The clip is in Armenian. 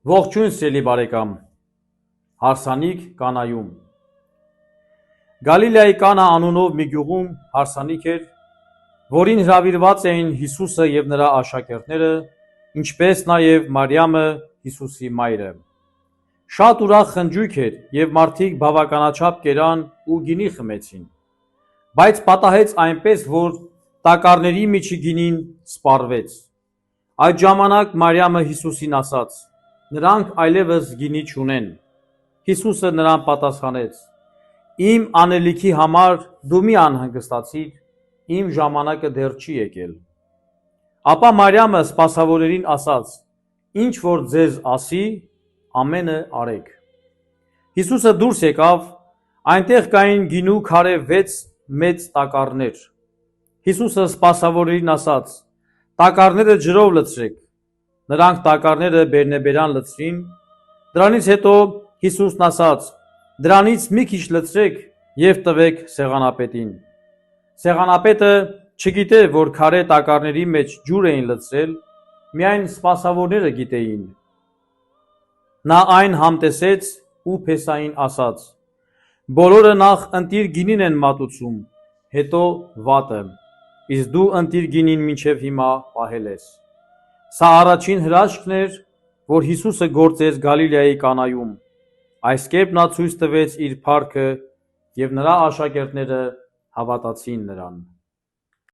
Ողջույն սիրելի բարեկամ, հարսանիք Կանայում։ Գալիլեայի Կանա անունով մի գյուղում հարսանիք էր, որին հրավիրված էին Հիսուսը և նրա աշակերտները, ինչպես նաև Մարիամը, Հիսուսի մայրը։ Շատ ուրախ խնջույք էր և մարդիկ բավականաչափ կերան ու գինի խմեցին, բայց պատահեց այնպես, որ տակառների միջի գինին սպառվեց։ Այդ ժամանակ Մարիամը Հիսուսին ասաց. «Նրանք այլևս գինի չունեն»։ Հիսուսը նրան պատասխանեց. «Իմ անելիքի համար դու մի անհանգստացիր, իմ ժամանակը դեռ չի եկել»։ Ապա Մարիամը սպասավորներին ասաց. «Ինչ որ ձեզ ասի, ամենը արեք»։ Հիսուսը դուրս եկավ, այնտեղ կային գինու քարե 6 մեծ տակառներ։ Հիսուսը սպասավորներին ասաց. «Տակառները ջրով լցրեք»։ Նրանք տակառները բերնեբերան լցրին։ Դրանից հետո Հիսուսն ասաց. «Դրանից մի քիչ լցրեք և տվեք սեղանապետին»։ Սեղանապետը չգիտեր, որ քարե տակառների մեջ ջուր էին լցրել, միայն սպասավորները գիտեին։ Նա այն համտեսեց ու փեսային ասաց. «Բոլորը նախ ընտիր գինին են մատուցում, հետո վատը, իսկ դու ընտիր գինին մինչև հիմա պահել ես»։ Սա առաջին հրաշքն էր, որ Հիսուսը գործեց Գալիլեայի Կանայում։ Այս կերպ նա ցույց տվեց իր փառքը, և նրա աշակերտները հավատացին նրան։